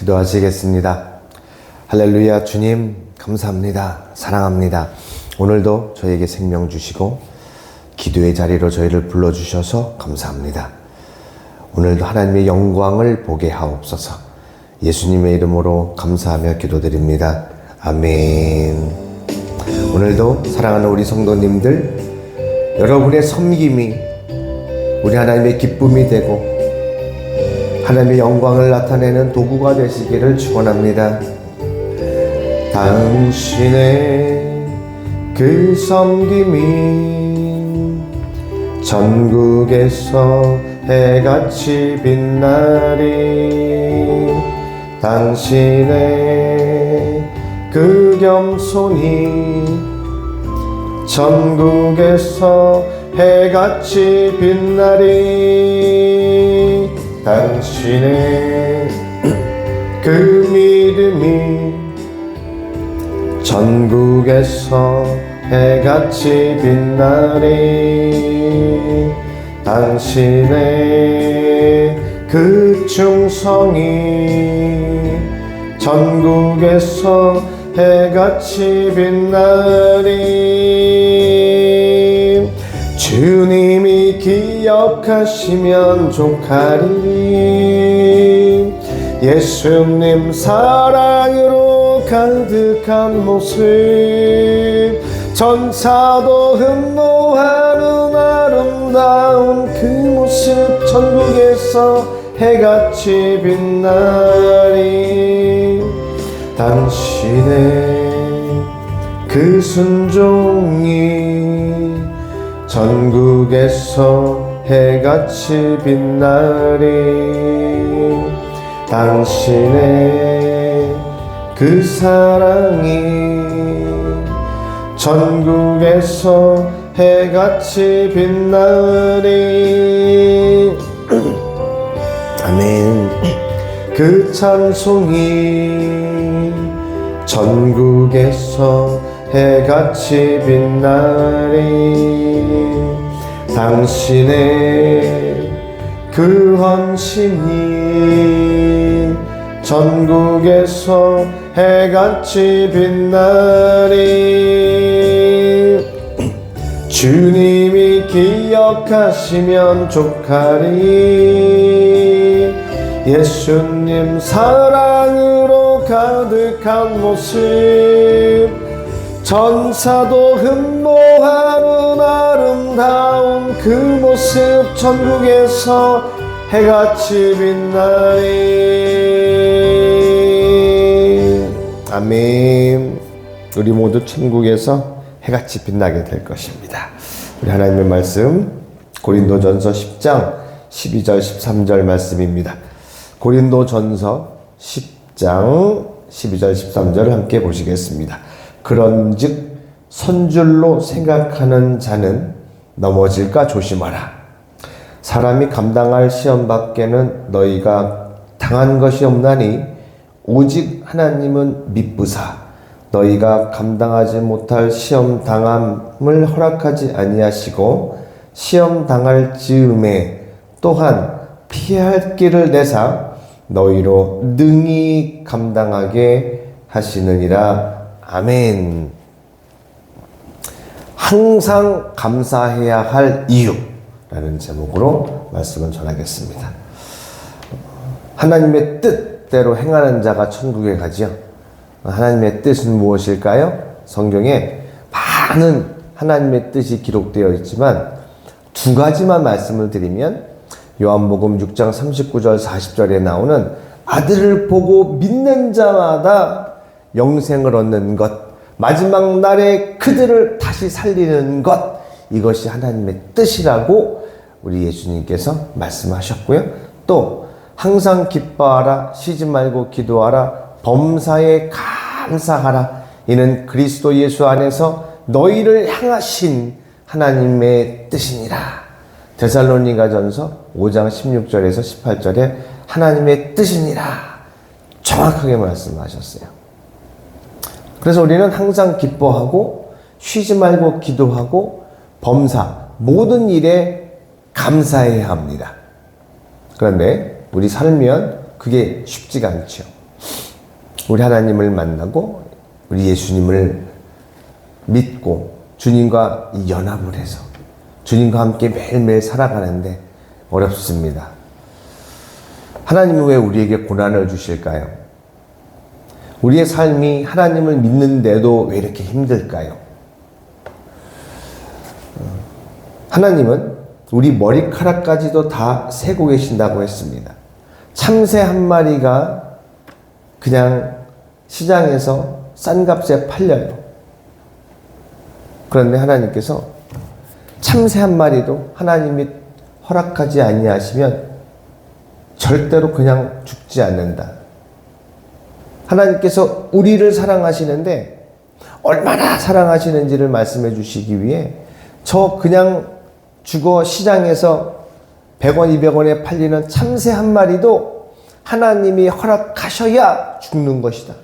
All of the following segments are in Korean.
기도하시겠습니다. 할렐루야. 주님 감사합니다. 사랑합니다. 오늘도 저에게 생명 주시고 기도의 자리로 저희를 불러주셔서 감사합니다. 오늘도 하나님의 영광을 보게 하옵소서. 예수님의 이름으로 감사하며 기도드립니다. 아멘. 오늘도 사랑하는 우리 성도님들, 여러분의 섬김이 우리 하나님의 기쁨이 되고 하나님의 영광을 나타내는 도구가 되시기를 축원합니다. 당신의 그 섬김이 전국에서 해같이 빛나리. 당신의 그 겸손이 전국에서 해같이 빛나리. 당신의 그 믿음이 전국에서 해같이 빛나리. 당신의 그 충성이 전국에서 해같이 빛나리. 주님이 기억하시면 족하리. 예수님 사랑으로 가득한 모습, 전사도 흠모하는 아름다운 그 모습, 전국에서 해같이 빛나리. 당신의 그 순종이 전국에서 해같이 빛나리. 당신의 그 사랑이 전국에서 해같이 빛나리. 아멘. 그 찬송이 전국에서 해같이 빛나리. 당신의 그 헌신이 전국에서 해같이 빛나리. 주님이 기억하시면 족하리. 예수님 사랑으로 가득한 모습, 전사도 흠모하는 아름다운 그 모습, 전국에서 해같이 빛나리. 아멘. 우리 모두 천국에서 해같이 빛나게 될 것입니다. 우리 하나님의 말씀 고린도전서 10장 12절 13절 말씀입니다. 고린도전서 10장 12절 13절을 함께 보시겠습니다. 그런즉 선줄로 생각하는 자는 넘어질까 조심하라. 사람이 감당할 시험 밖에는 너희가 당한 것이 없나니 오직 하나님은 미쁘사 너희가 감당하지 못할 시험 당함을 허락하지 아니하시고 시험 당할 즈음에 또한 피할 길을 내사 너희로 능히 감당하게 하시느니라. 아멘. 항상 감사해야 할 이유라는 제목으로 말씀을 전하겠습니다. 하나님의 뜻대로 행하는 자가 천국에 가지요. 하나님의 뜻은 무엇일까요? 성경에 많은 하나님의 뜻이 기록되어 있지만 두 가지만 말씀을 드리면, 요한복음 6장 39절 40절에 나오는 아들을 보고 믿는 자마다 영생을 얻는 것, 마지막 날에 그들을 다시 살리는 것, 이것이 하나님의 뜻이라고 우리 예수님께서 말씀하셨고요. 또 항상 기뻐하라, 쉬지 말고 기도하라, 범사에 감사하라. 이는 그리스도 예수 안에서 너희를 향하신 하나님의 뜻이니라. 데살로니가전서 5장 16절에서 18절에 하나님의 뜻이니라 정확하게 말씀하셨어요. 그래서 우리는 항상 기뻐하고 쉬지 말고 기도하고 범사, 모든 일에 감사해야 합니다. 그런데 우리 살면 그게 쉽지가 않죠. 우리 하나님을 만나고 우리 예수님을 믿고 주님과 연합을 해서 주님과 함께 매일매일 살아가는데 어렵습니다. 하나님은 왜 우리에게 고난을 주실까요? 우리의 삶이 하나님을 믿는데도 왜 이렇게 힘들까요? 하나님은 우리 머리카락까지도 다 세고 계신다고 했습니다. 참새 한 마리가 그냥 시장에서 싼 값에 팔려요. 그런데 하나님께서 참새 한 마리도 하나님이 허락하지 아니하시면 절대로 그냥 죽지 않는다. 하나님께서 우리를 사랑하시는데 얼마나 사랑하시는지를 말씀해 주시기 위해 저 그냥 죽어 시장에서 100원, 200원에 팔리는 참새 한 마리도 하나님이 허락하셔야 죽는 것이다.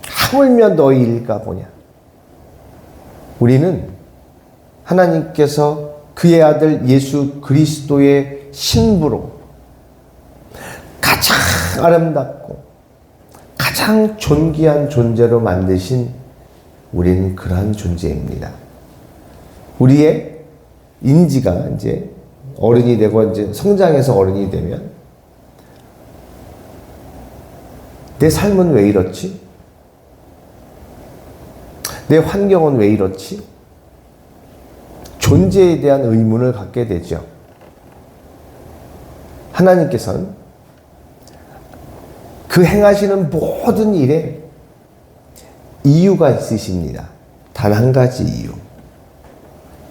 하물며 너희일까 보냐. 우리는 하나님께서 그의 아들 예수 그리스도의 신부로 가장 아름답고 가장 존귀한 존재로 만드신 우리는 그러한 존재입니다. 우리의 인지가 이제 어른이 되고 이제 성장해서 어른이 되면 내 삶은 왜 이렇지? 내 환경은 왜 이렇지? 존재에 대한 의문을 갖게 되죠. 하나님께서는 그 행하시는 모든 일에 이유가 있으십니다. 단 한 가지 이유.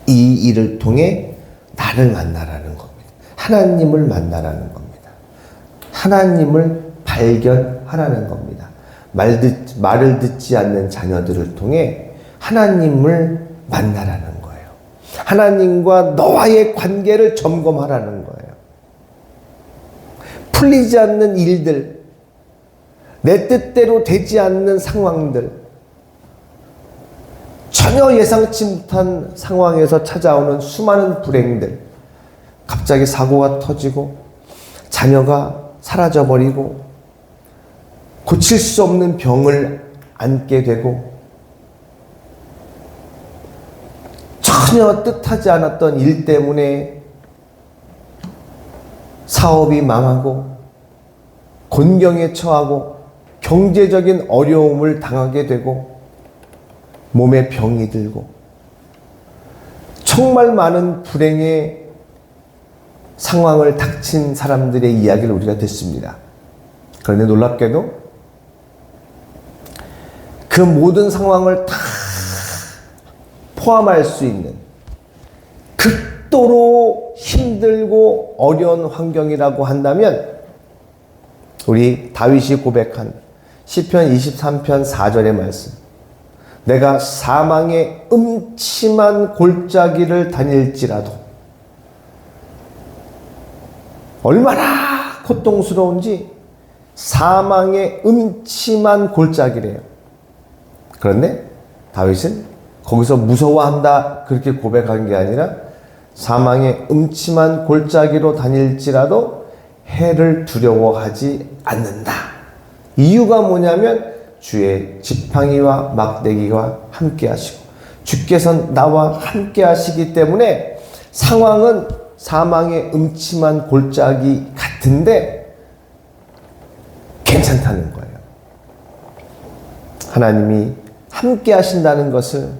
이 일을 통해 나를 만나라는 겁니다. 하나님을 만나라는 겁니다. 하나님을 발견하라는 겁니다. 말을 듣지 않는 자녀들을 통해 하나님을 만나라는 거예요. 하나님과 너와의 관계를 점검하라는 거예요. 풀리지 않는 일들, 내 뜻대로 되지 않는 상황들, 전혀 예상치 못한 상황에서 찾아오는 수많은 불행들, 갑자기 사고가 터지고 자녀가 사라져버리고 고칠 수 없는 병을 안게 되고 전혀 뜻하지 않았던 일 때문에 사업이 망하고 곤경에 처하고 경제적인 어려움을 당하게 되고 몸에 병이 들고 정말 많은 불행의 상황을 닥친 사람들의 이야기를 우리가 듣습니다. 그런데 놀랍게도 그 모든 상황을 다 포함할 수 있는 극도로 힘들고 어려운 환경이라고 한다면 우리 다윗이 고백한 시편 23편 4절의 말씀, 내가 사망의 음침한 골짜기를 다닐지라도, 얼마나 고통스러운지 사망의 음침한 골짜기래요. 그런데 다윗은 거기서 무서워한다 그렇게 고백한 게 아니라 사망의 음침한 골짜기로 다닐지라도 해를 두려워하지 않는다. 이유가 뭐냐면 주의 지팡이와 막대기와 함께 하시고 주께서 나와 함께 하시기 때문에 상황은 사망의 음침한 골짜기 같은데 괜찮다는 거예요. 하나님이 함께 하신다는 것을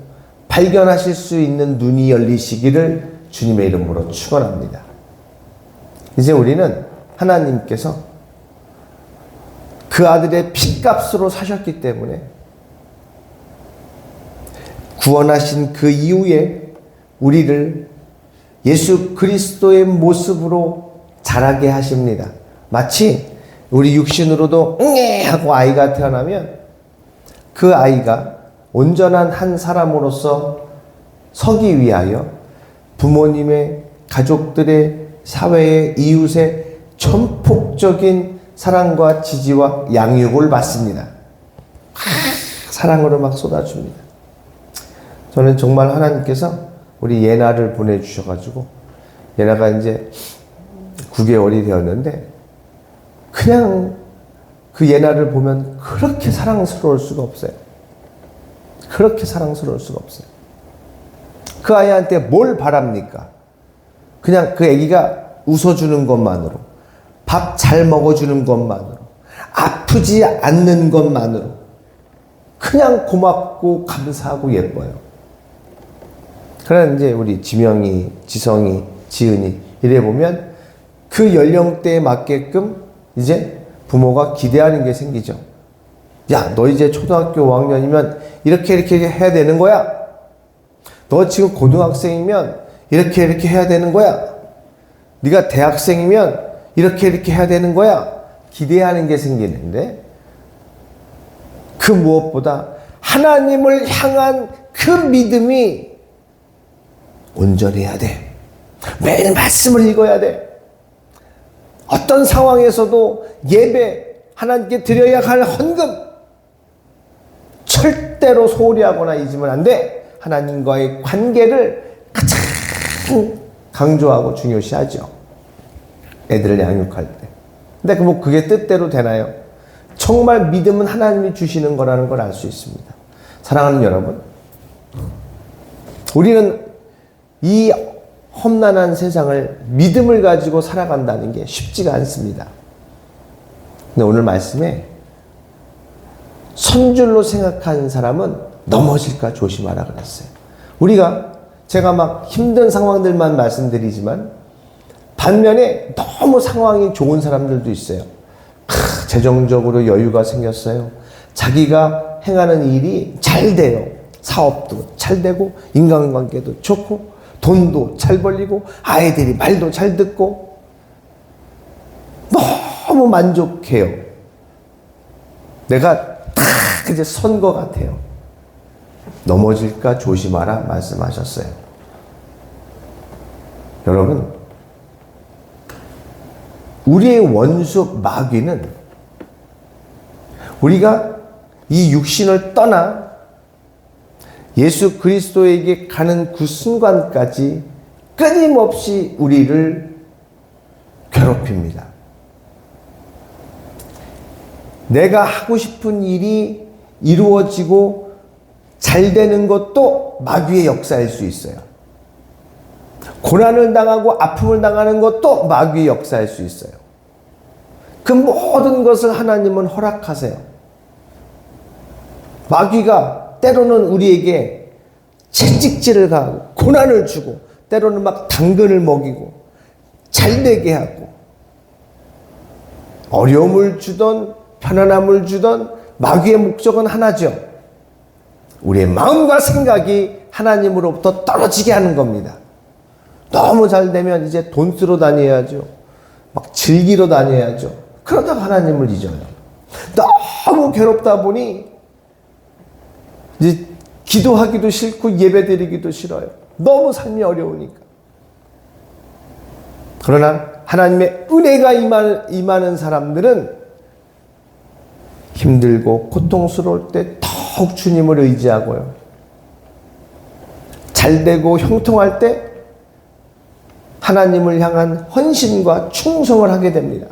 발견하실 수 있는 눈이 열리시기를 주님의 이름으로 축원합니다. 이제 우리는 하나님께서 그 아들의 핏값으로 사셨기 때문에 구원하신 그 이후에 우리를 예수 그리스도의 모습으로 자라게 하십니다. 마치 우리 육신으로도 응애 하고 아이가 태어나면 그 아이가 온전한 한 사람으로서 서기 위하여 부모님의, 가족들의, 사회의, 이웃의 전폭적인 사랑과 지지와 양육을 받습니다. 사랑으로 막 쏟아줍니다. 저는 정말 하나님께서 우리 예나를 보내주셔가지고 예나가 이제 9개월이 되었는데 그냥 그 예나를 보면 그렇게 사랑스러울 수가 없어요. 그렇게 사랑스러울 수가 없어요. 그 아이한테 뭘 바랍니까? 그냥 그 아기가 웃어주는 것만으로, 밥 잘 먹어주는 것만으로, 아프지 않는 것만으로 그냥 고맙고 감사하고 예뻐요. 그러나 이제 우리 지명이, 지성이, 지은이 이래 보면 그 연령대에 맞게끔 이제 부모가 기대하는 게 생기죠. 야, 너 이제 초등학교 5학년이면 이렇게 해야 되는 거야. 너 지금 고등학생이면 이렇게 해야 되는 거야. 네가 대학생이면 이렇게 해야 되는 거야. 기대하는 게 생기는데 그 무엇보다 하나님을 향한 그 믿음이 온전해야 돼. 매일 말씀을 읽어야 돼. 어떤 상황에서도 예배, 하나님께 드려야 할 헌금 절대로 소홀히 하거나 잊으면 안 돼. 하나님과의 관계를 가장 강조하고 중요시하죠. 애들을 양육할 때. 근데 그게 뜻대로 되나요? 정말 믿음은 하나님이 주시는 거라는 걸 알 수 있습니다. 사랑하는 여러분, 우리는 이 험난한 세상을 믿음을 가지고 살아간다는 게 쉽지가 않습니다. 근데 오늘 말씀에 선줄로 생각하는 사람은 넘어질까 조심하라 그랬어요. 제가 막 힘든 상황들만 말씀드리지만 반면에 너무 상황이 좋은 사람들도 있어요. 재정적으로 여유가 생겼어요. 자기가 행하는 일이 잘 돼요. 사업도 잘 되고 인간관계도 좋고 돈도 잘 벌리고 아이들이 말도 잘 듣고 너무 만족해요. 내가 딱 이제 선 것 같아요. 넘어질까 조심하라 말씀하셨어요. 여러분, 우리의 원수 마귀는 우리가 이 육신을 떠나 예수 그리스도에게 가는 그 순간까지 끊임없이 우리를 괴롭힙니다. 내가 하고 싶은 일이 이루어지고 잘 되는 것도 마귀의 역사일 수 있어요. 고난을 당하고 아픔을 당하는 것도 마귀의 역사일 수 있어요. 그 모든 것을 하나님은 허락하세요. 마귀가 때로는 우리에게 채찍질을 가하고 고난을 주고 때로는 막 당근을 먹이고 잘되게 하고 어려움을 주던 편안함을 주던 마귀의 목적은 하나죠. 우리의 마음과 생각이 하나님으로부터 떨어지게 하는 겁니다. 너무 잘 되면 이제 돈 쓰러 다녀야죠. 막 즐기러 다녀야죠. 그러다가 하나님을 잊어요. 너무 괴롭다 보니 이제 기도하기도 싫고 예배드리기도 싫어요. 너무 삶이 어려우니까. 그러나 하나님의 은혜가 임하는 사람들은 힘들고 고통스러울 때 더욱 주님을 의지하고요. 잘되고 형통할 때 하나님을 향한 헌신과 충성을 하게 됩니다.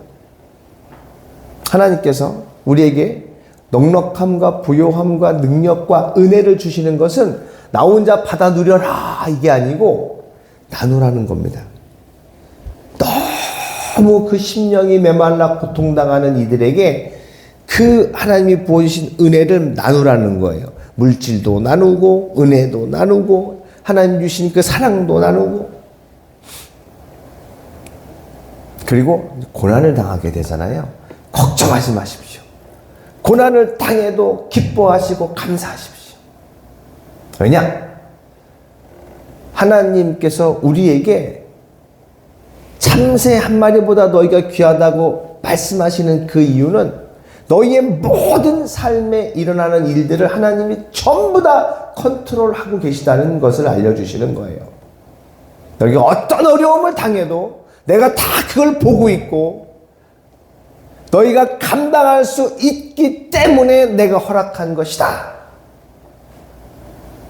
하나님께서 우리에게 넉넉함과 부요함과 능력과 은혜를 주시는 것은 나 혼자 받아 누려라 이게 아니고 나누라는 겁니다. 너무 그 심령이 메말라 고통당하는 이들에게 그 하나님이 부어주신 은혜를 나누라는 거예요. 물질도 나누고 은혜도 나누고 하나님 주신 그 사랑도 나누고 그리고 고난을 당하게 되잖아요. 걱정하지 마십시오. 고난을 당해도 기뻐하시고 감사하십시오. 왜냐? 하나님께서 우리에게 참새 한 마리보다 너희가 귀하다고 말씀하시는 그 이유는 너희의 모든 삶에 일어나는 일들을 하나님이 전부 다 컨트롤하고 계시다는 것을 알려주시는 거예요. 너희가 어떤 어려움을 당해도 내가 다 그걸 보고 있고 너희가 감당할 수 있기 때문에 내가 허락한 것이다.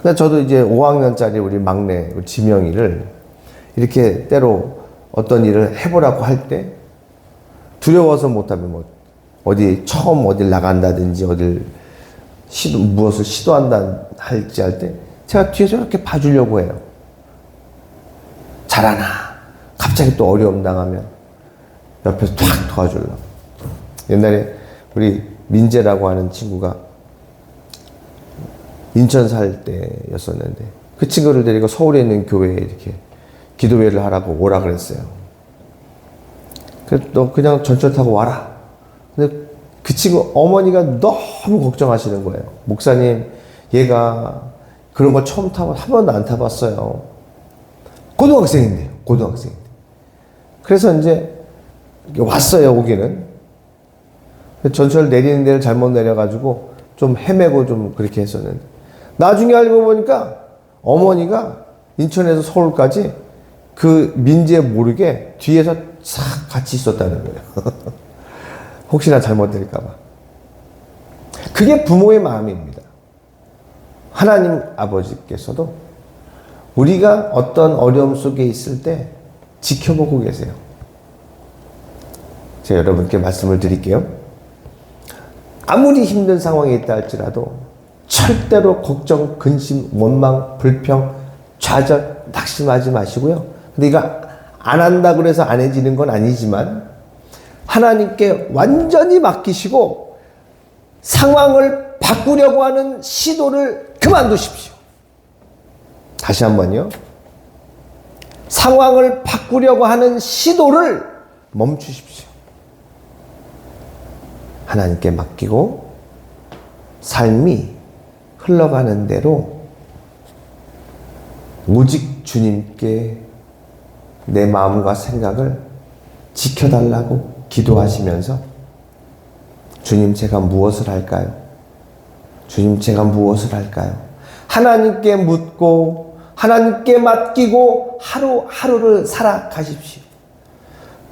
그래서 저도 이제 5학년짜리 우리 막내 우리 지명이를 이렇게 때로 어떤 일을 해보라고 할 때 두려워서 못하면 뭐 어디 처음 어딜 나간다든지 어딜 무엇을 시도한다 할지 할 때 제가 뒤에서 이렇게 봐주려고 해요. 잘하나? 갑자기 또 어려움 당하면 옆에서 탁 도와주려고. 옛날에 우리 민재라고 하는 친구가 인천 살 때였었는데 그 친구를 데리고 서울에 있는 교회에 이렇게 기도회를 하라고 오라 그랬어요. 그래서 너 그냥 전철 타고 와라. 근데 그 친구 어머니가 너무 걱정하시는 거예요. 목사님, 얘가 그런 거 처음 타봐 한 번도 안 타봤어요. 고등학생인데요. 고등학생인데. 그래서 이제 왔어요. 오기는. 전철 내리는 데를 잘못 내려가지고 좀 헤매고 좀 그렇게 했었는데 나중에 알고 보니까 어머니가 인천에서 서울까지 그 민재 모르게 뒤에서 싹 같이 있었다는 거예요. 혹시나 잘못될까봐. 그게 부모의 마음입니다. 하나님 아버지께서도 우리가 어떤 어려움 속에 있을 때 지켜보고 계세요. 제가 여러분께 말씀을 드릴게요. 아무리 힘든 상황에 있다 할지라도 절대로 걱정, 근심, 원망, 불평, 좌절, 낙심하지 마시고요. 근데 이거 안 한다 그래서 안 해지는 건 아니지만 하나님께 완전히 맡기시고 상황을 바꾸려고 하는 시도를 그만두십시오. 다시 한번요. 상황을 바꾸려고 하는 시도를 멈추십시오. 하나님께 맡기고 삶이 흘러가는 대로 오직 주님께 내 마음과 생각을 지켜달라고 기도하시면서 주님 제가 무엇을 할까요? 주님 제가 무엇을 할까요? 하나님께 묻고 하나님께 맡기고 하루하루를 살아가십시오.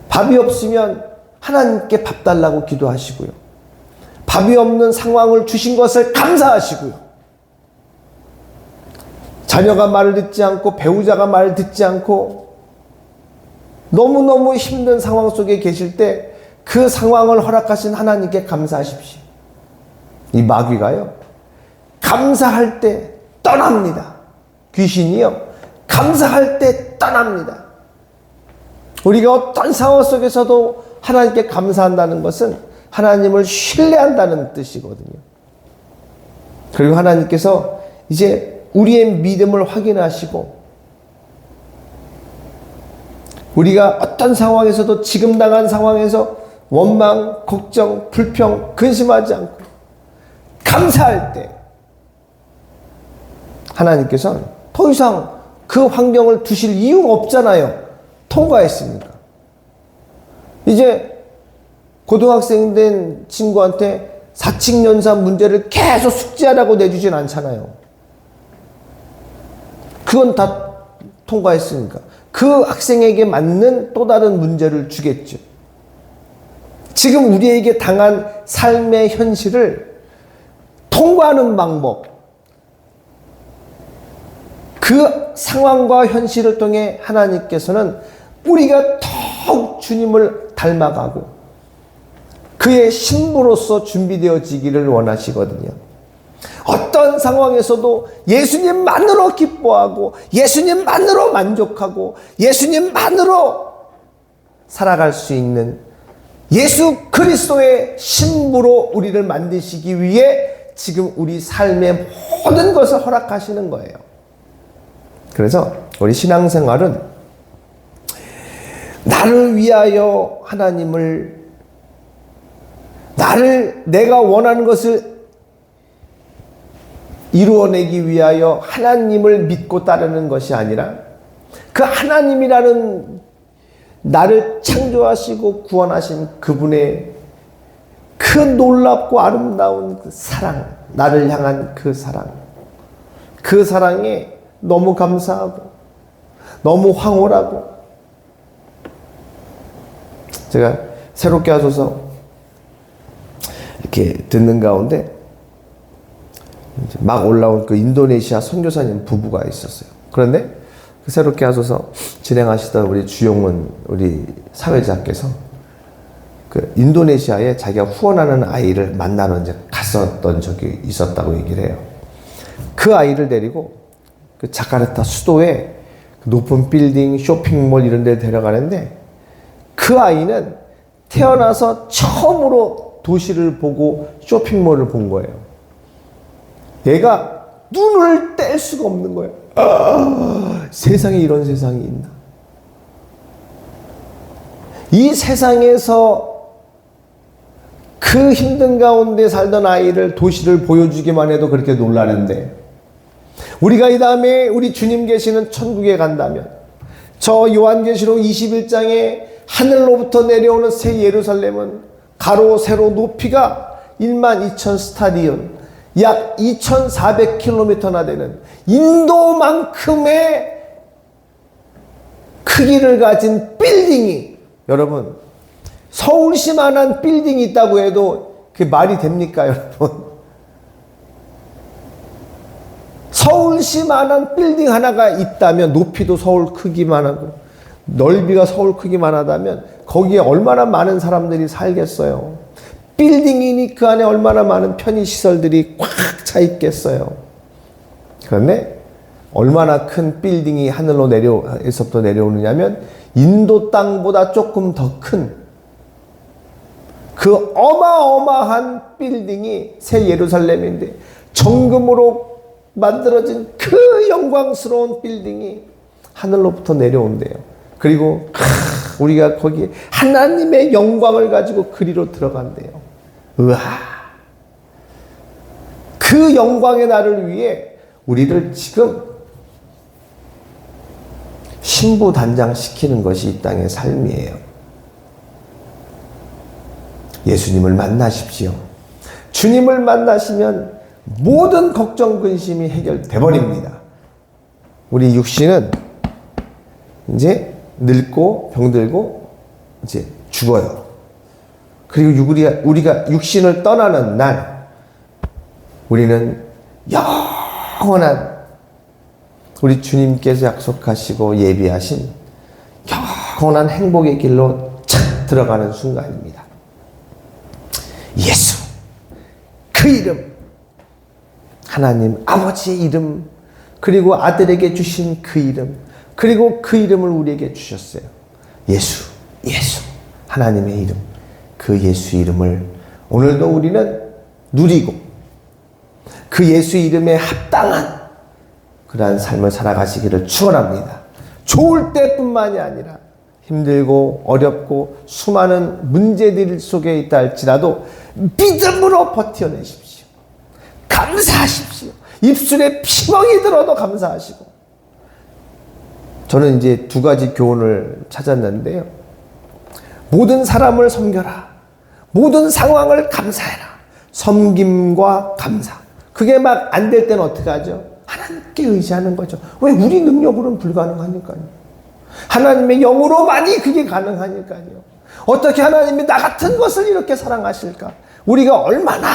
밥이 없으면 하나님께 밥 달라고 기도하시고요. 밥이 없는 상황을 주신 것을 감사하시고요. 자녀가 말을 듣지 않고 배우자가 말을 듣지 않고 너무너무 힘든 상황 속에 계실 때 그 상황을 허락하신 하나님께 감사하십시오. 이 마귀가요, 감사할 때 떠납니다. 귀신이요, 감사할 때 떠납니다. 우리가 어떤 상황 속에서도 하나님께 감사한다는 것은 하나님을 신뢰한다는 뜻이거든요. 그리고 하나님께서 이제 우리의 믿음을 확인하시고 우리가 어떤 상황에서도 지금 당한 상황에서 원망, 걱정, 불평, 근심하지 않고 감사할 때 하나님께서는 더 이상 그 환경을 두실 이유가 없잖아요. 통과했으니까. 이제 고등학생 된 친구한테 사칙연산 문제를 계속 숙제하라고 내주진 않잖아요. 그건 다 통과했으니까. 그 학생에게 맞는 또 다른 문제를 주겠죠. 지금 우리에게 당한 삶의 현실을 통과하는 방법, 그 상황과 현실을 통해 하나님께서는 우리가 더욱 주님을 닮아가고 그의 신부로서 준비되어지기를 원하시거든요. 어떤 상황에서도 예수님만으로 기뻐하고 예수님만으로 만족하고 예수님만으로 살아갈 수 있는 예수 그리스도의 신부로 우리를 만드시기 위해 지금 우리 삶의 모든 것을 허락하시는 거예요. 그래서 우리 신앙생활은 나를 위하여 내가 원하는 것을 이루어내기 위하여 하나님을 믿고 따르는 것이 아니라 그 하나님이라는 나를 창조하시고 구원하신 그분의 그 놀랍고 아름다운 그 사랑, 나를 향한 그 사랑, 그 사랑에 너무 감사하고 너무 황홀하고 제가 새롭게 하소서 이렇게 듣는 가운데 막 올라온 그 인도네시아 선교사님 부부가 있었어요. 그런데 그 새롭게 하소서 진행하시던 우리 주용훈 우리 사회자께서 그 인도네시아에 자기가 후원하는 아이를 만나러 이제 갔었던 적이 있었다고 얘기를 해요. 그 아이를 데리고 그 자카르타 수도에 높은 빌딩, 쇼핑몰 이런 데 데려가는데 그 아이는 태어나서 처음으로 도시를 보고 쇼핑몰을 본 거예요. 얘가 눈을 뗄 수가 없는 거예요. 세상에 이런 세상이 있나? 이 세상에서 그 힘든 가운데 살던 아이를 도시를 보여주기만 해도 그렇게 놀라는데 우리가 이 다음에 우리 주님 계시는 천국에 간다면 저 요한계시록 21장에 하늘로부터 내려오는 새 예루살렘은 가로 세로 높이가 12,000 스타디온 약 2,400km나 되는 인도만큼의 크기를 가진 빌딩이 여러분 서울시만한 빌딩이 있다고 해도 그게 말이 됩니까 여러분? 서울시만한 빌딩 하나가 있다면 높이도 서울 크기만 하고 넓이가 서울 크기만 하다면 거기에 얼마나 많은 사람들이 살겠어요. 빌딩이니 그 안에 얼마나 많은 편의시설들이 꽉 차 있겠어요. 그런데 얼마나 큰 빌딩이 하늘로에서부터 내려오느냐면 인도 땅보다 조금 더 큰 그 어마어마한 빌딩이 새 예루살렘인데 정금으로 만들어진 그 영광스러운 빌딩이 하늘로부터 내려온대요. 그리고 우리가 거기에 하나님의 영광을 가지고 그리로 들어간대요. 우와! 그 영광의 날을 위해 우리를 지금 신부단장시키는 것이 이 땅의 삶이에요. 예수님을 만나십시오. 주님을 만나시면 모든 걱정, 근심이 해결돼 버립니다. 우리 육신은 이제 늙고 병들고 이제 죽어요. 그리고 우리가 육신을 떠나는 날 우리는 영원한 우리 주님께서 약속하시고 예비하신 영원한 행복의 길로 착 들어가는 순간입니다. 예수, 그 이름, 하나님 아버지의 이름, 그리고 아들에게 주신 그 이름, 그리고 그 이름을 우리에게 주셨어요. 예수, 예수, 하나님의 이름, 그 예수 이름을 오늘도 우리는 누리고 그 예수 이름에 합당한 그러한 삶을 살아가시기를 축원합니다. 좋을 때뿐만이 아니라 힘들고 어렵고 수많은 문제들 속에 있다 할지라도 믿음으로 버텨내십시오. 감사하십시오. 입술에 피멍이 들어도 감사하시고. 저는 이제 두 가지 교훈을 찾았는데요. 모든 사람을 섬겨라. 모든 상황을 감사해라. 섬김과 감사. 그게 막 안 될 때는 어떻게 하죠? 하나님께 의지하는 거죠. 왜? 우리 능력으로는 불가능하니까요. 하나님의 영으로만이 그게 가능하니까요. 어떻게 하나님이 나 같은 것을 이렇게 사랑하실까? 우리가 얼마나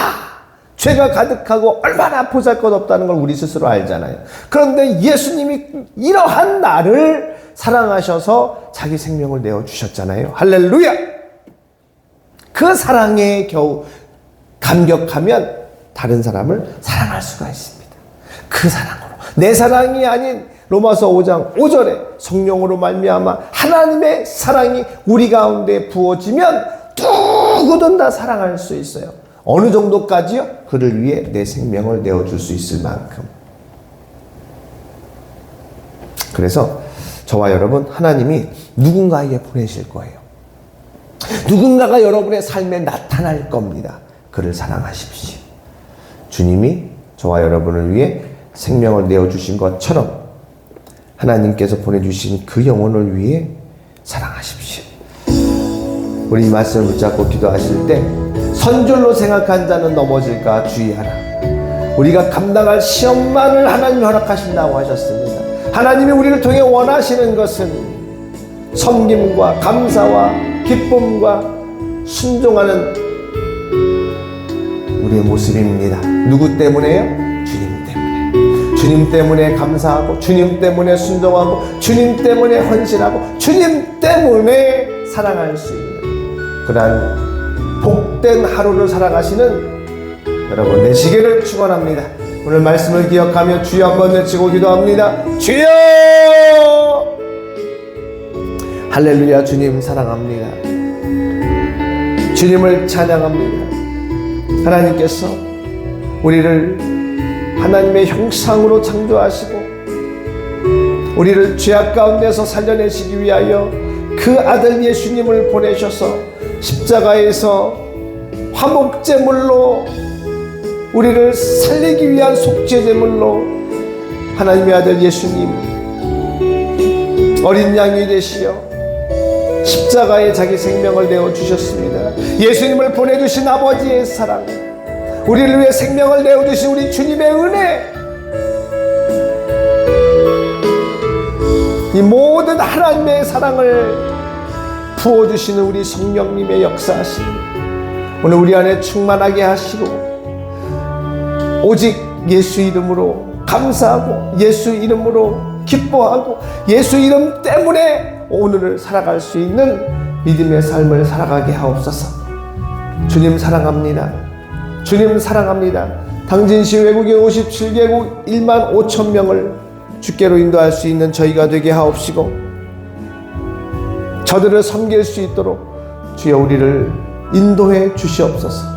죄가 가득하고 얼마나 보잘것없다는 걸 우리 스스로 알잖아요. 그런데 예수님이 이러한 나를 사랑하셔서 자기 생명을 내어주셨잖아요. 할렐루야! 그 사랑에 겨우 감격하면 다른 사람을 사랑할 수가 있습니다. 그 사랑으로. 내 사랑이 아닌 로마서 5장 5절에 성령으로 말미암아 하나님의 사랑이 우리 가운데 부어지면 누구든 다 사랑할 수 있어요. 어느 정도까지요? 그를 위해 내 생명을 내어줄 수 있을 만큼. 그래서 저와 여러분, 하나님이 누군가에게 보내실 거예요. 누군가가 여러분의 삶에 나타날 겁니다. 그를 사랑하십시오. 주님이 저와 여러분을 위해 생명을 내어주신 것처럼 하나님께서 보내주신 그 영혼을 위해 사랑하십시오. 우리 이 말씀을 붙잡고 기도하실 때 선줄로 생각한 자는 넘어질까 주의하라. 우리가 감당할 시험만을 하나님이 허락하신다고 하셨습니다. 하나님이 우리를 통해 원하시는 것은 섬김과 감사와 기쁨과 순종하는 우리의 모습입니다. 누구 때문에요? 주님 때문에. 주님 때문에 감사하고, 주님 때문에 순종하고, 주님 때문에 헌신하고, 주님 때문에 사랑할 수 있는 그러한 복된 하루를 살아가시는 여러분 되시기를 축원합니다. 오늘 말씀을 기억하며 주여 한번 외치고 기도합니다. 주여! 할렐루야. 주님 사랑합니다. 주님을 찬양합니다. 하나님께서 우리를 하나님의 형상으로 창조하시고 우리를 죄악 가운데서 살려내시기 위하여 그 아들 예수님을 보내셔서 십자가에서 화목제물로 우리를 살리기 위한 속죄제물로 하나님의 아들 예수님 어린 양이 되시어 십자가에 자기 생명을 내어주셨습니다. 예수님을 보내주신 아버지의 사랑, 우리를 위해 생명을 내어주신 우리 주님의 은혜, 이 모든 하나님의 사랑을 부어주시는 우리 성령님의 역사하심 오늘 우리 안에 충만하게 하시고 오직 예수 이름으로 감사하고 예수 이름으로 기뻐하고 예수 이름 때문에 오늘을 살아갈 수 있는 믿음의 삶을 살아가게 하옵소서. 주님 사랑합니다. 주님 사랑합니다. 당진시 외국인 57개국 1만 5천 명을 주께로 인도할 수 있는 저희가 되게 하옵시고 저들을 섬길 수 있도록 주여 우리를 인도해 주시옵소서.